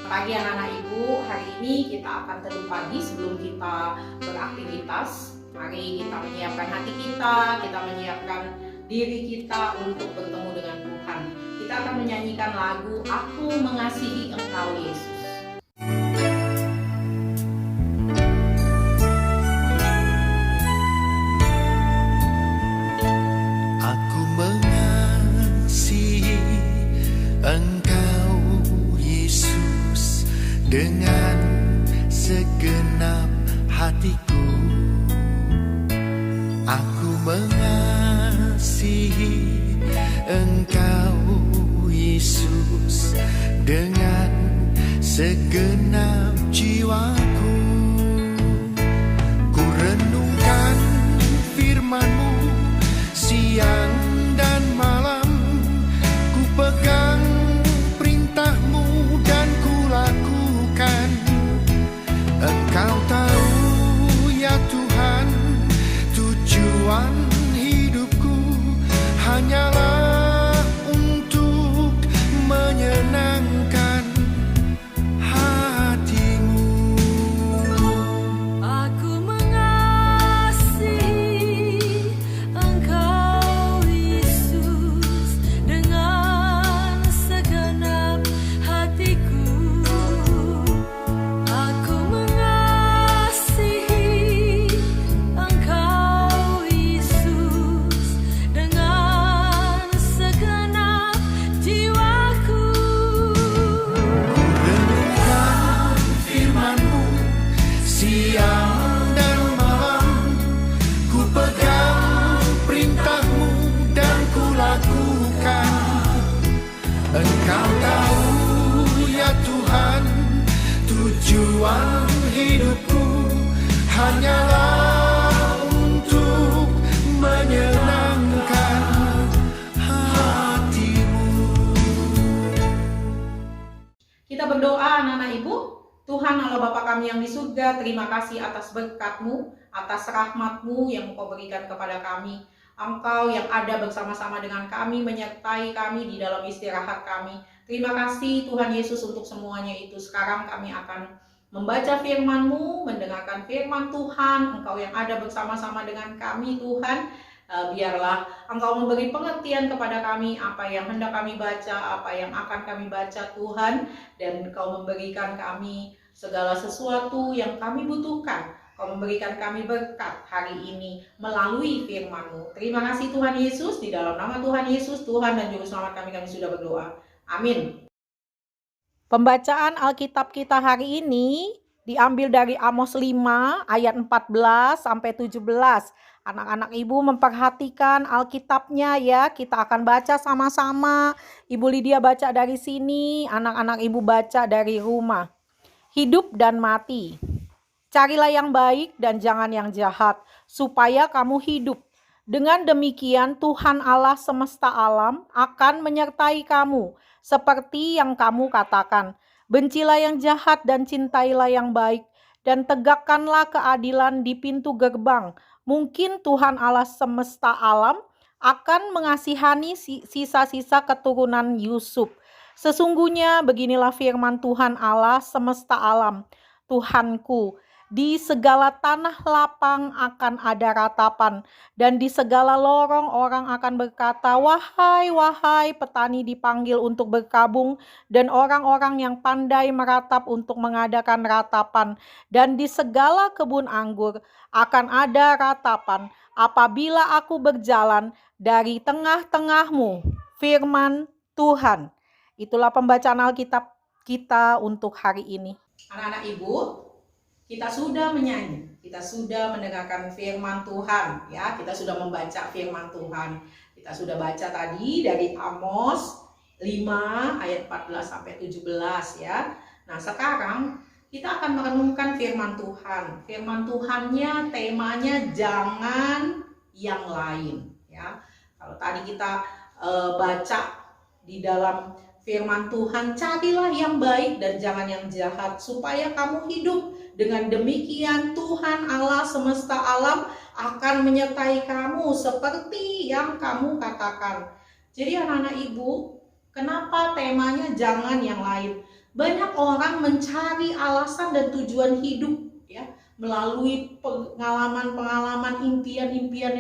pagi anak-anak ibu, hari ini kita akan teduh pagi sebelum kita beraktivitas. Mari kita menyiapkan hati kita menyiapkan diri kita untuk bertemu dengan Tuhan. Kita akan menyanyikan lagu Aku Mengasihi Engkau Yesus. Aku mengasihi Engkau Yesus dengan segenap hatiku. Aku mengasihi Engkau Yesus dengan segenap jiwaku. Ku renungkan firman-Mu siang dan malam, ku pegang perintah-Mu dan ku lakukan. Engkau tahu ya Tuhan, tujuan hidupku hanyalah untuk menyenangkan hati-Mu. Aku mengasihi Engkau Yesus dengan segenap hatiku. Aku mengasihi Engkau Yesus dengan segenap jiwaku. Renungkan firman-Mu siang dan malam, ku pegang perintah-Mu dan ku lakukan. Engkau tahu ya Tuhan, tujuan hidupku hanyalah untuk menyenangkan hati-Mu. Kita berdoa anak-anak ibu. Tuhan Allah Bapa kami yang di surga, terima kasih atas berkat-Mu, atas rahmat-Mu yang Engkau berikan kepada kami. Engkau yang ada bersama-sama dengan kami, menyertai kami di dalam istirahat kami. Terima kasih Tuhan Yesus untuk semuanya itu. Sekarang kami akan membaca firman-Mu, mendengarkan firman Tuhan. Engkau yang ada bersama-sama dengan kami Tuhan. Biarlah Engkau memberi pengertian kepada kami apa yang hendak kami baca, apa yang akan kami baca Tuhan. Dan Engkau memberikan kami segala sesuatu yang kami butuhkan. Kau memberikan kami berkat hari ini melalui firman-Mu. Terima kasih Tuhan Yesus, di dalam nama Tuhan Yesus, Tuhan dan Juru Selamat kami sudah berdoa. Amin. Pembacaan Alkitab kita hari ini diambil dari Amos 5 ayat 14 sampai 17. Anak-anak ibu memperhatikan Alkitabnya ya. Kita akan baca sama-sama. Ibu Lydia baca dari sini, anak-anak ibu baca dari rumah. Hidup dan mati. Carilah yang baik dan jangan yang jahat, supaya kamu hidup. Dengan demikian Tuhan Allah semesta alam akan menyertai kamu, seperti yang kamu katakan. Bencilah yang jahat dan cintailah yang baik, dan tegakkanlah keadilan di pintu gerbang. Mungkin Tuhan Allah semesta alam akan mengasihani sisa-sisa keturunan Yusuf. Sesungguhnya beginilah firman Tuhan Allah semesta alam, Tuhanku, di segala tanah lapang akan ada ratapan, dan di segala lorong orang akan berkata, wahai, wahai, petani dipanggil untuk berkabung, dan orang-orang yang pandai meratap untuk mengadakan ratapan. Dan di segala kebun anggur akan ada ratapan, apabila aku berjalan dari tengah-tengahmu. Firman Tuhan. Itulah pembacaan Alkitab kita untuk hari ini. Anak-anak ibu, kita sudah menyanyi, kita sudah mendengarkan firman Tuhan, ya. Kita sudah membaca firman Tuhan. Kita sudah baca tadi dari Amos 5 ayat 14 sampai 17 ya. Nah, sekarang kita akan merenungkan firman Tuhan. Firman Tuhannya temanya jangan yang lain, ya. Kalau tadi kita baca di dalam firman Tuhan, carilah yang baik dan jangan yang jahat, supaya kamu hidup. Dengan demikian Tuhan Allah semesta alam akan menyertai kamu seperti yang kamu katakan. Jadi anak-anak ibu, kenapa temanya jangan yang lain? Banyak orang mencari alasan dan tujuan hidup ya melalui pengalaman-pengalaman, impian-impian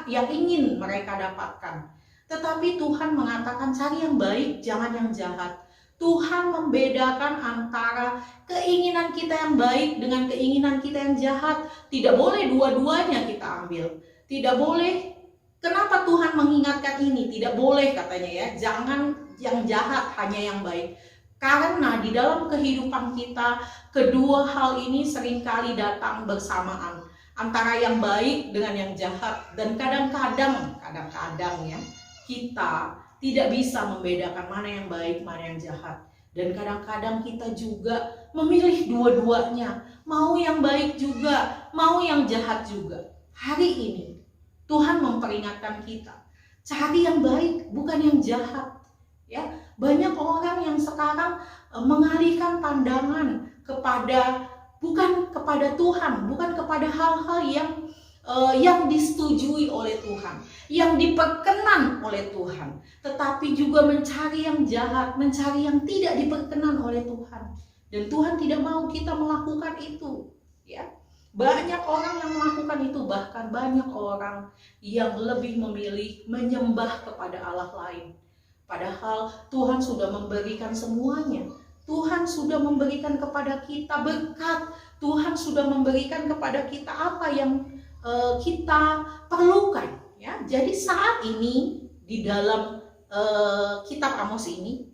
yang ingin mereka dapatkan. Tetapi Tuhan mengatakan cari yang baik, jangan yang jahat. Tuhan membedakan antara keinginan kita yang baik dengan keinginan kita yang jahat. Tidak boleh dua-duanya kita ambil. Tidak boleh. Kenapa Tuhan mengingatkan ini? Tidak boleh katanya ya. Jangan yang jahat, hanya yang baik. Karena di dalam kehidupan kita, kedua hal ini seringkali datang bersamaan. Antara yang baik dengan yang jahat. Dan kadang-kadang ya, kita tidak bisa membedakan mana yang baik, mana yang jahat. Dan kadang-kadang kita juga memilih dua-duanya. Mau yang baik juga, mau yang jahat juga. Hari ini, Tuhan memperingatkan kita. Cari yang baik, bukan yang jahat. Ya, banyak orang yang sekarang mengalihkan pandangan bukan kepada Tuhan, bukan kepada hal-hal yang disetujui oleh Tuhan, yang diperkenan oleh Tuhan, tetapi juga mencari yang jahat, mencari yang tidak diperkenan oleh Tuhan. Dan Tuhan tidak mau kita melakukan itu, ya. Banyak orang yang melakukan itu, bahkan banyak orang yang lebih memilih menyembah kepada Allah lain. Padahal Tuhan sudah memberikan semuanya. Tuhan sudah memberikan kepada kita berkat. Tuhan sudah memberikan kepada kita apa yang kita perlukan, ya. Jadi saat ini di dalam kitab Amos ini,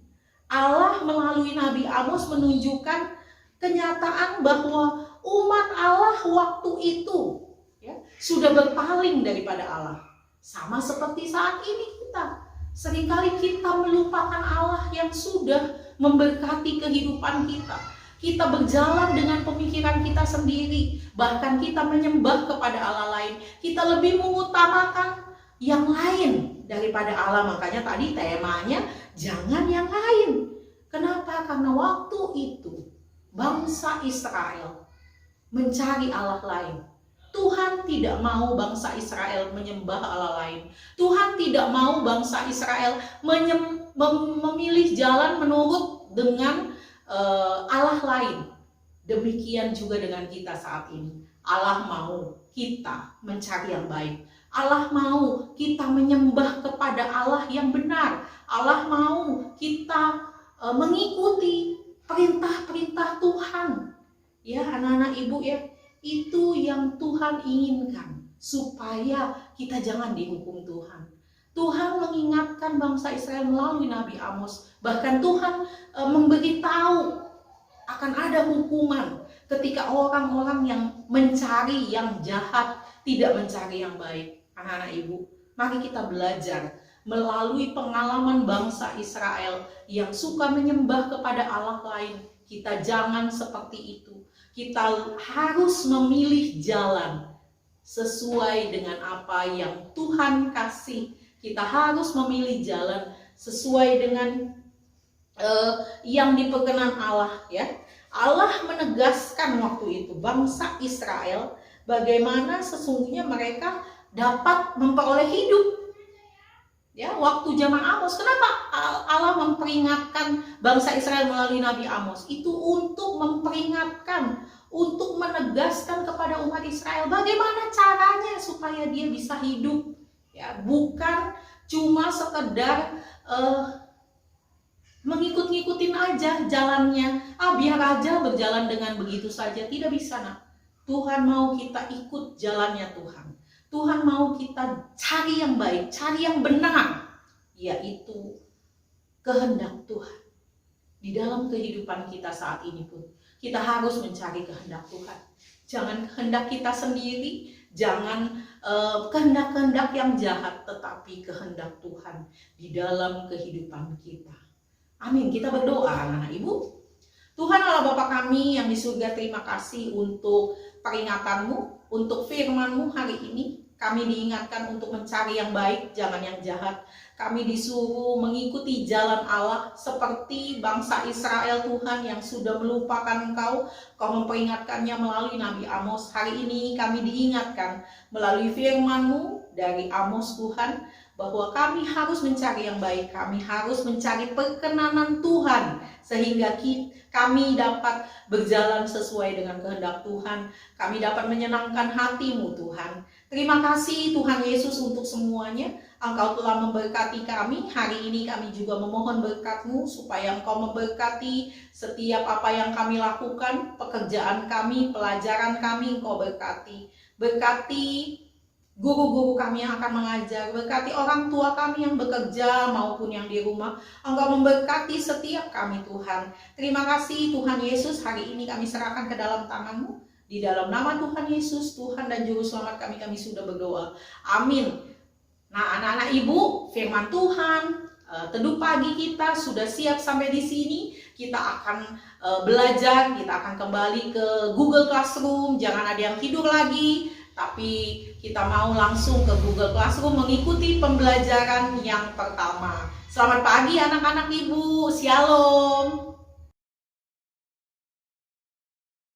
Allah melalui Nabi Amos menunjukkan kenyataan bahwa umat Allah waktu itu ya sudah berpaling daripada Allah. Sama seperti saat ini kita. Seringkali kita melupakan Allah yang sudah memberkati kehidupan kita. Kita berjalan dengan pemikiran kita sendiri, bahkan kita menyembah kepada Allah lain. Kita lebih mengutamakan yang lain daripada Allah. Makanya tadi temanya jangan yang lain. Kenapa? Karena waktu itu bangsa Israel mencari Allah lain. Tuhan tidak mau bangsa Israel menyembah Allah lain. Tuhan tidak mau bangsa Israel memilih jalan menurut dengan Allah lain. Demikian juga dengan kita saat ini. Allah mau kita mencari yang baik. Allah mau kita menyembah kepada Allah yang benar. Allah mau kita mengikuti perintah-perintah Tuhan. Ya, anak-anak ibu ya, itu yang Tuhan inginkan, supaya kita jangan dihukum Tuhan. Tuhan mengingatkan bangsa Israel melalui Nabi Amos. Bahkan Tuhan memberitahu akan ada hukuman ketika orang-orang yang mencari yang jahat, tidak mencari yang baik. Anak-anak ibu, mari kita belajar melalui pengalaman bangsa Israel yang suka menyembah kepada Allah lain. Kita jangan seperti itu. Kita harus memilih jalan sesuai dengan apa yang Tuhan kasih. Kita harus memilih jalan sesuai dengan yang diperkenan Allah, ya. Allah menegaskan waktu itu bangsa Israel bagaimana sesungguhnya mereka dapat memperoleh hidup. Ya, waktu zaman Amos, kenapa Allah memperingatkan bangsa Israel melalui Nabi Amos? Itu untuk memperingatkan, untuk menegaskan kepada umat Israel bagaimana caranya supaya dia bisa hidup. Ya, bukan cuma sekedar mengikut-ngikutin aja jalannya. Biar aja berjalan dengan begitu saja. Tidak bisa, nak. Tuhan mau kita ikut jalannya Tuhan. Tuhan mau kita cari yang baik, cari yang benar, yaitu kehendak Tuhan. Di dalam kehidupan kita saat ini pun, kita harus mencari kehendak Tuhan. Jangan kehendak kita sendiri, jangan kehendak-kehendak yang jahat, tetapi kehendak Tuhan di dalam kehidupan kita. Amin. Kita berdoa, anak-anak ibu. Tuhan Allah Bapa kami yang di surga, terima kasih untuk peringatanmu, untuk firman-Mu hari ini. Kami diingatkan untuk mencari yang baik, jangan yang jahat. Kami disuruh mengikuti jalan Allah seperti bangsa Israel Tuhan yang sudah melupakan Engkau. Kau memperingatkannya melalui Nabi Amos. Hari ini kami diingatkan melalui firman-Mu dari Amos Tuhan, bahwa kami harus mencari yang baik, kami harus mencari perkenanan Tuhan, sehingga kami dapat berjalan sesuai dengan kehendak Tuhan, kami dapat menyenangkan hati-Mu Tuhan. Terima kasih Tuhan Yesus untuk semuanya. Engkau telah memberkati kami. Hari ini kami juga memohon berkat-Mu supaya Engkau memberkati setiap apa yang kami lakukan, pekerjaan kami, pelajaran kami Engkau berkati. Berkati guru-guru kami yang akan mengajar, berkati orang tua kami yang bekerja maupun yang di rumah. Engkau memberkati setiap kami Tuhan. Terima kasih Tuhan Yesus, hari ini kami serahkan ke dalam tangan-Mu. Di dalam nama Tuhan Yesus, Tuhan dan Juru Selamat kami sudah berdoa. Amin. Nah, anak-anak ibu, firman Tuhan, teduh pagi kita sudah siap sampai di sini. Kita akan belajar, kita akan kembali ke Google Classroom. Jangan ada yang tidur lagi, tapi kita mau langsung ke Google Classroom mengikuti pembelajaran yang pertama. Selamat pagi anak-anak ibu, shalom.